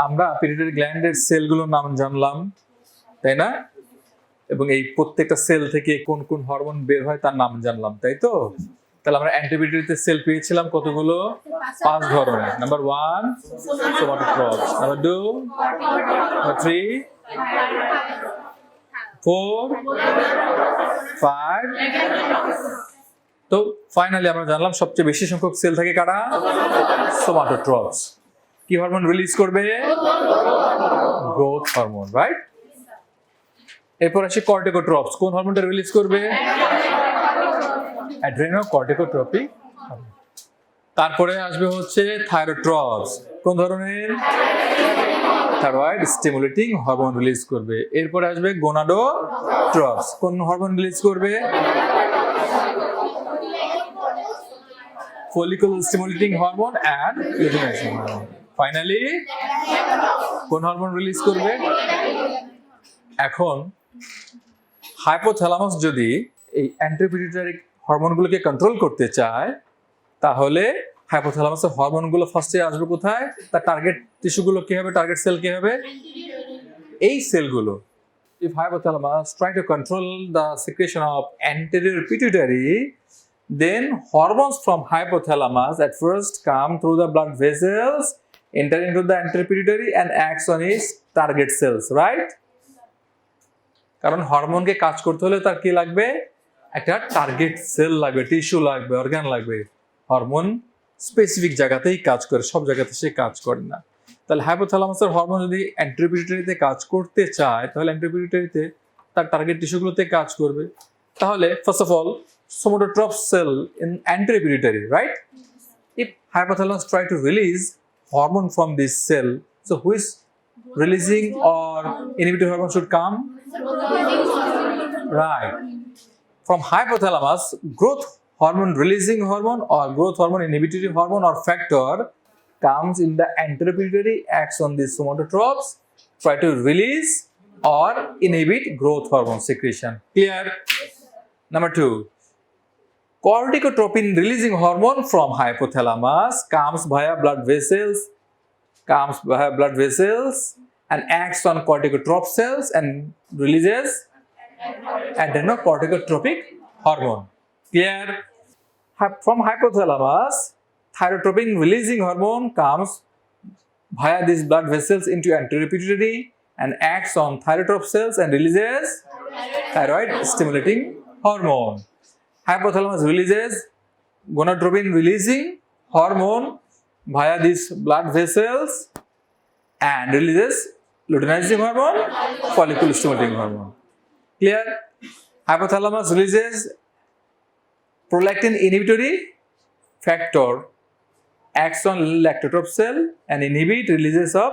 আমরা পিটুইটারি গ্ল্যান্ডের সেলগুলোর নাম জানলাম, তাই না? এবং এই প্রত্যেকটা সেল থেকে কোন কোন হরমোন বের হয় তার নাম জানলাম, তাই তো? তাহলে আমরা অ্যান্টিপিটুইটারিতে সেল পেয়েছিলাম কতগুলো? 5 ধরনের। Number 1 somatotropes, number 2, number 3, 4, 5। তো ফাইনালি আমরা জানলাম সবচেয়ে বেশি সংখ্যক সেল থাকে কারা? সোমাটোট্রপস। কি হরমোন রিলিজ করবে? Growth hormone, right? এরপর আসি কর্টিকোট্রপস। কোন হরমোনটা রিলিজ করবে? অ্যাড্রেনোকর্টিকোট্রপিক। তারপরে আসবে হচ্ছে থাইরোট্রপস। কোন ধরনের? থাইরয়েড স্টিমুলেটিং হরমোন রিলিজ করবে। এরপরে আসবে গোনাডোট্রপস। কোন হরমোন রিলিজ করবে? Follicle stimulating hormone and luteinizing hormone. Finally কোন হরমোন রিলিজ করবে? এখন হাইপোথ্যালামাস যদি এই অ্যান্টিপিটুইটারি হরমোনগুলোকে কন্ট্রোল করতে চায়, তাহলে হাইপোথ্যালামাসের হরমোনগুলো ফার্স্টে আসবে কোথায়? তার টার্গেট টিস্যুগুলো কি হবে? টার্গেট সেল কি হবে? এই সেলগুলো। If hypothalamus try to control the secretion of anterior pituitary, then hormones from hypothalamus at first come through the blood vessels, enter into the anterior pituitary and acts on its target cells, right? কারণ হরমোনকে কাজ করতে হলে তার কি লাগবে? একটা target sell লাগবে, tissue লাগবে, অর্গান লাগবে। হরমোন স্পেসিফিক জায়গাতেই কাজ করে, সব জায়গাতে সে কাজ করে না। তাহলে হাইপোথ্যালামাসের হরমোন যদি অ্যান্টেরিয়র পিটুইটারিতে কাজ করতে চায়, তাহলে অ্যান্টেরিয়র পিটুইটারিতে তার টার্গেট টিস্যুগুলোতে কাজ করবে। তাহলে first of all somatotrope cell in anterior pituitary, right? If hypothalamus try to release hormone from this cell, so which releasing or inhibitory hormone should come? Right. From hypothalamus, growth hormone releasing hormone or growth hormone inhibitory hormone or factor comes in the anterior pituitary, acts on these somatotropes, try to release or inhibit growth hormone secretion. Clear? Number 2, corticotropin releasing hormone from hypothalamus comes via blood vessels and acts on corticotrop cells and releases adrenocorticotropic hormone. Clear? From hypothalamus, thyrotropin releasing hormone comes via these blood vessels into anterior pituitary and acts on thyrotrop cells and releases thyroid stimulating hormone. Hypothalamus releases gonadotropin releasing hormone via these blood vessels and releases luteinizing hormone, follicle stimulating hormone. Clear? Hypothalamus releases prolactin inhibitory factor, acts on lactotrop cell and inhibit releases of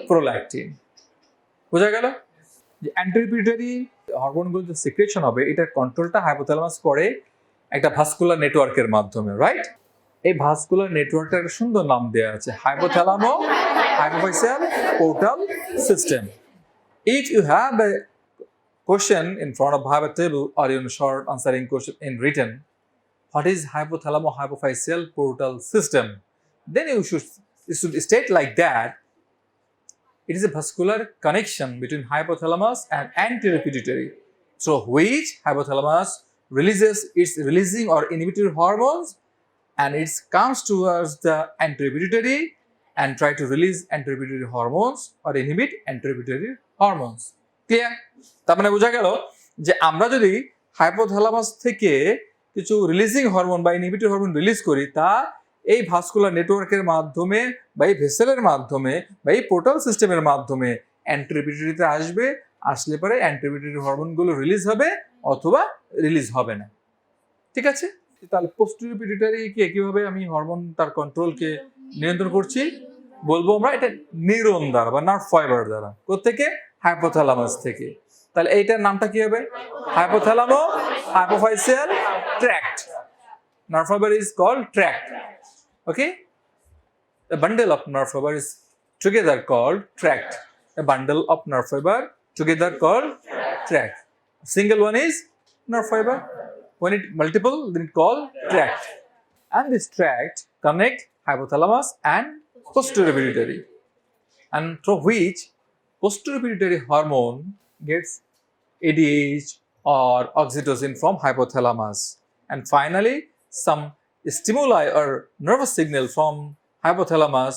prolactin. বোঝা গেল যে anterior pituitary হরমোনগুলো যে secretion হবে, এটার কন্ট্রোলটা hypothalamus করে একটা vascular নেটওয়ার্কের মাধ্যমে, রাইট? এই ভাস্কুলার নেটওয়ার্কটার একটা সুন্দর নাম দেওয়া আছে, হাইপোথ্যালামো hypophyseal portal system. If you have a question in front of a table or in short answering question in written, what is hypothalamo hypophyseal portal system? Then you should state like that. It is a vascular connection between hypothalamus and anterior pituitary, through which hypothalamus releases its releasing or inhibitory hormones and it comes towards the anterior pituitary and try to release anterior pituitary hormones or inhibit anterior pituitary hormones. Clear? তার মানে বোঝা গেল যে আমরা যদি hypothalamus থেকে কিছু releasing hormone বা ইনহিবিটরি হরমোন রিলিজ করি, তা এই ভাস্কুলার নেটওয়ার্কের মাধ্যমে বা এই ভেসেলের মাধ্যমে বা এই পোর্টাল সিস্টেমের মাধ্যমে অ্যান্টেরিয়র পিটুইটারিতে আসবে, আসলে পরে অ্যান্টেরিয়র পিটুইটারি হরমোনগুলো রিলিজ হবে অথবা রিলিজ হবে না। ঠিক আছে? তাহলে পোস্টেরিয়র পিটুইটারিকে কিভাবে আমি হরমোন তার কন্ট্রোলকে নিয়ন্ত্রণ করছি বলবো আমরা? এটা নিউরন দ্বারা বা নার্ভ ফাইবার দ্বারা। কোত্থেকে? হাইপোথ্যালামাস থেকে। তাহলে এইটার নামটা কি হবে? hypothalamus hypophyseal tract. Nerve fiber is called tract. Okay? A bundle of nerve fiber is together called tract. A bundle of nerve fiber together called tract. Single one is nerve fiber. When it multiple, then it called tract. And this tract connect hypothalamus and posterior pituitary. and through which posterior pituitary hormone gets ADH or oxytocin from hypothalamus. And finally, some stimuli or nervous signal from hypothalamus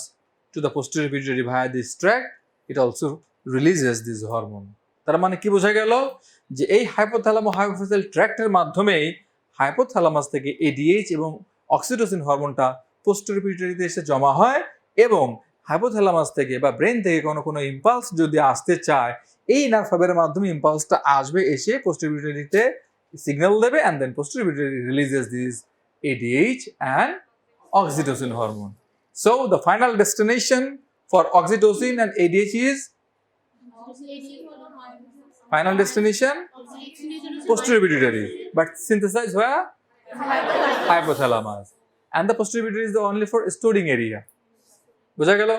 to the posterior pituitary via this tract, it also releases this hormone. তার মানে কি বোঝা গেল যে এই হাইপোথ্যালামো হাইপোফিজিয়াল ট্র্যাক্টের মাধ্যমেই hypothalamus থেকে ADH এবং অক্সিটোসিন হরমোনটা পোস্টেরিয়র পিটুইটারিতে এসে জমা হয় এবং হাইপোথ্যালামাস থেকে বা ব্রেন থেকে কোনো ইম্পালস যদি আসতে চায় এই নার্ভ ফাইবারের মাধ্যমে ইম্পালসটা আসবে এসে পোস্টেরিয়র পিটুইটারিতে সিগন্যাল দেবে and then posterior pituitary releases this ADH and oxytocin hormone. So the final destination for oxytocin and ADH is final destination posterior pituitary, but synthesized where hypothalamus, and the posterior pituitary is the only for storing area. বোঝা গেল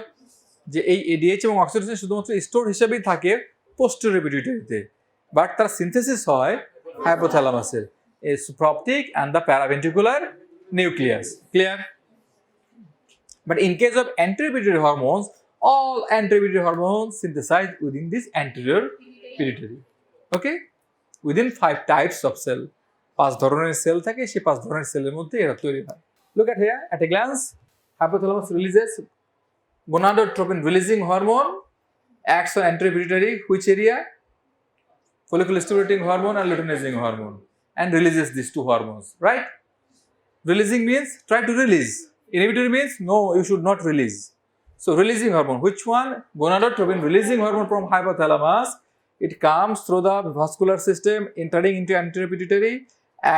যে এই ADH এবং oxytocin শুধুমাত্র store হিসেবেই থাকে posterior পিটুইটারিতে, but তার synthesis হয় hypothalamus is supraoptic and the paraventricular nucleus. Clear? But in case of anterior pituitary hormones, all anterior pituitary hormones synthesized within this anterior pituitary. Okay? Within 5 types of cell. 5 ধরনের sell থাকে, সেই 5 ধরনের সেলের মধ্যে এরা তৈরি হয়. Look at here at a glance. Hypothalamus releases gonadotropin releasing hormone, acts on anterior pituitary, which area? Follicle stimulating hormone and luteinizing hormone, and releases these 2 hormones, right? Releasing means try to release. Inhibitory means no, you should not release. So releasing hormone, which one? Gonadotropin releasing hormone from hypothalamus. It comes through the vascular system, entering into anterior pituitary,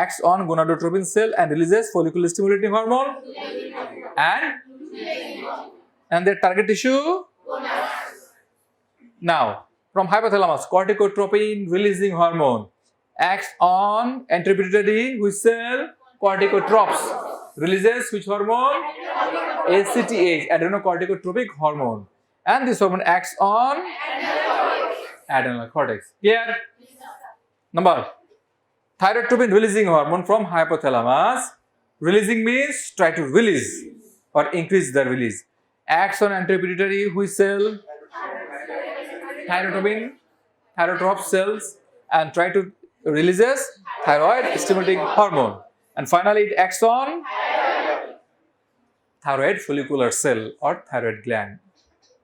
acts on gonadotropin cell and releases follicle stimulating hormone and their target tissue. Now, from hypothalamus, corticotropin releasing hormone acts on anterior pituitary which cell? Corticotrophs. Releases which hormone? ACTH, adrenocorticotropic hormone. And this hormone acts on adrenal cortex. Clear? Number, thyrotropin releasing hormone from hypothalamus. Releasing means try to release or increase the release. Acts on anterior pituitary which cell? Thyrotroph cells, and try to releases thyroid stimulating hormone, and finally it acts on thyroid follicular cell or thyroid gland,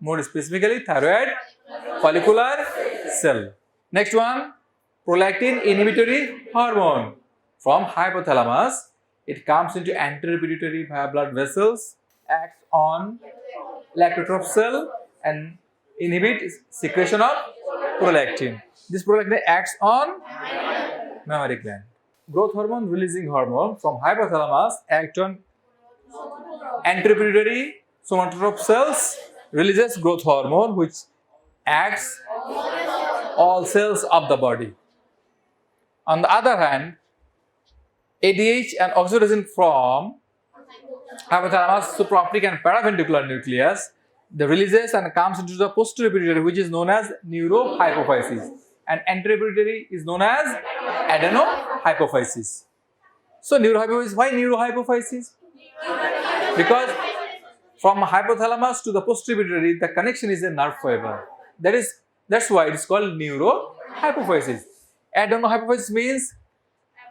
more specifically thyroid follicular cell. Next one, prolactin inhibitory hormone from hypothalamus. It comes into anterior pituitary via blood vessels, acts on lactotroph cell and inhibit secretion of prolactin. This prolactin acts on mammary gland. Growth hormone releasing hormone from hypothalamus act on anterior pituitary somatotroph cells, releases growth hormone which acts all cells of the body. On the other hand, ADH and oxytocin from hypothalamus, supraoptic and paraventricular nucleus, the releases and comes into the posterior pituitary which is known as neurohypophysis, and anterior pituitary is known as adenohypophysis. So neurohypophysis, why neurohypophysis? Because from hypothalamus to the posterior pituitary the connection is a nerve fiber. That's why it is called neurohypophysis. Adenohypophysis means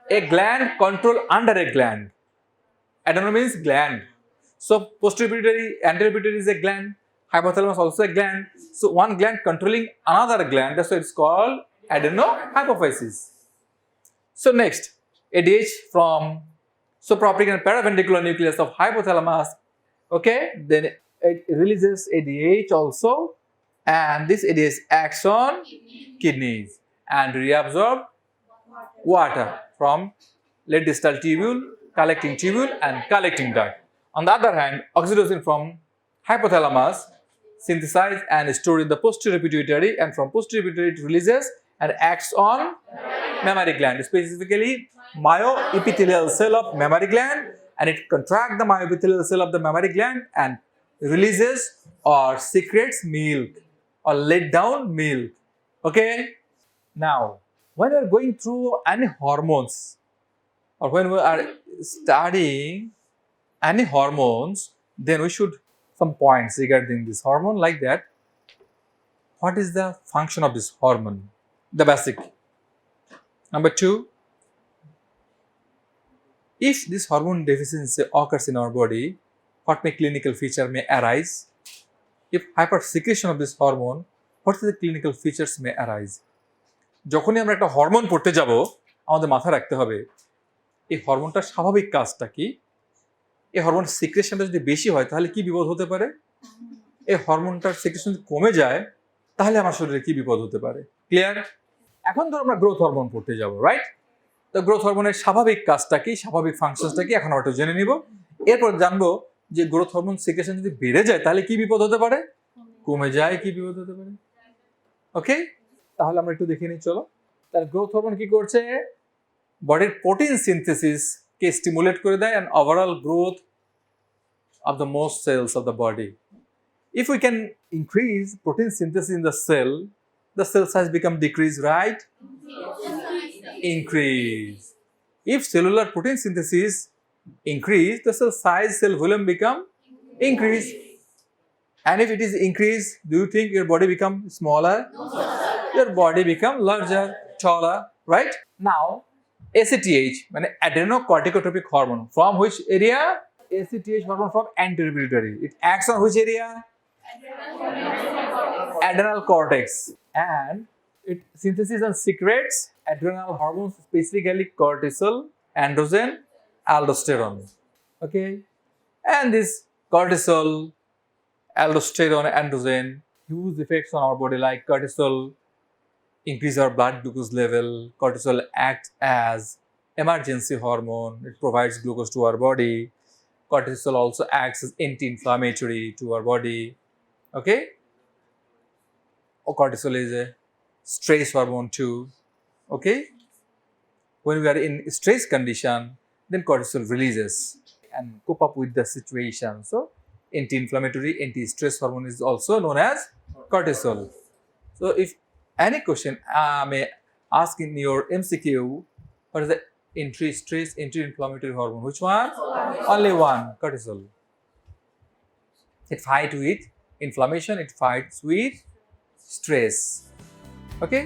a gland control under a gland. Adeno means gland. So posterior pituitary, anterior pituitary is a gland. Hypothalamus also a gland. So one gland controlling another gland. That's why it's called adenohypophysis. So next, ADH from supraoptic and paraventricular nucleus of hypothalamus. Okay, then it releases ADH also, and this ADH acts on kidneys and reabsorb water from late distal tubule, and collecting duct. On the other hand, oxytocin from hypothalamus synthesized and stored in the posterior pituitary, and from posterior pituitary it releases and acts on mammary gland, specifically myoepithelial cell of mammary gland, and it contracts the myoepithelial cell of the mammary gland and releases or secretes milk or let down milk. Okay? Now, when we are going through any hormones or when we are studying any hormones, then we should some points regarding this hormone like that. what is the function of this hormone? The basic. Number 2, if this hormone deficiency occurs in our body, what may clinical feature may arise? If hypersecretion of this hormone, what is the clinical features may arise? যখনই আমরা একটা hormone পড়তে যাব, আমাদের মাথায় রাখতে হবে এই হরমোনটার স্বাভাবিক কাজটা কি, এই হরমোন সিক্রেশনটা যদি বেশি হয় তাহলে কি বিপদ হতে পারে, এই হরমোনটার সিক্রেশন যদি কমে যায় তাহলে আমার শরীরে কি বিপদ হতে পারে। ক্লিয়ার? এখন ধর আমরা গ্রোথ হরমোন পড়তে যাব, রাইট? তো গ্রোথ হরমোনের স্বাভাবিক কাজটা কি, স্বাভাবিক ফাংশনসটা কি, এখন আমরা একটু জেনে নিব। এরপর জানবো যে গ্রোথ হরমোন সিক্রেশন যদি বেড়ে যায় তাহলে কি বিপদ হতে পারে, কমে যায় কি বিপদ হতে পারে। ওকে, তাহলে আমরা একটু দেখে নিই, চলো। তাহলে গ্রোথ হরমোন কি করছে, বডির প্রোটিন সিনথেসিস কে স্টিমুলেট করে দেয় and overall growth of the most cells of the body. If we can increase protein synthesis in the cell size become decrease, right? Increase. If cellular protein synthesis increase, the cell size, cell volume become increase. And if it is increase, do you think your body become smaller? Your body become larger, taller, right? Now, ACTH, মানে adrenocorticotropic hormone, from which area? ACTH hormone from anterior pituitary. It acts on which area? Adrenal cortex. And it synthesis and secretes adrenal hormones, specifically cortisol, androgen, aldosterone. Okay? And this cortisol, aldosterone, androgen, huge effects on our body, like cortisol increase our blood glucose level. Cortisol acts as emergency hormone. It provides glucose to our body. Cortisol also acts as anti-inflammatory to our body. Okay? Cortisol is a stress hormone too. Okay? When we are in stress condition, then cortisol releases and cope up with the situation. So, anti-inflammatory, anti-stress hormone is also known as cortisol. So, if any question may ask in your MCQ, what is the anti-stress, anti-inflammatory hormone? Which one? Only one, cortisol. It fights with inflammation, it fights with stress. Okay?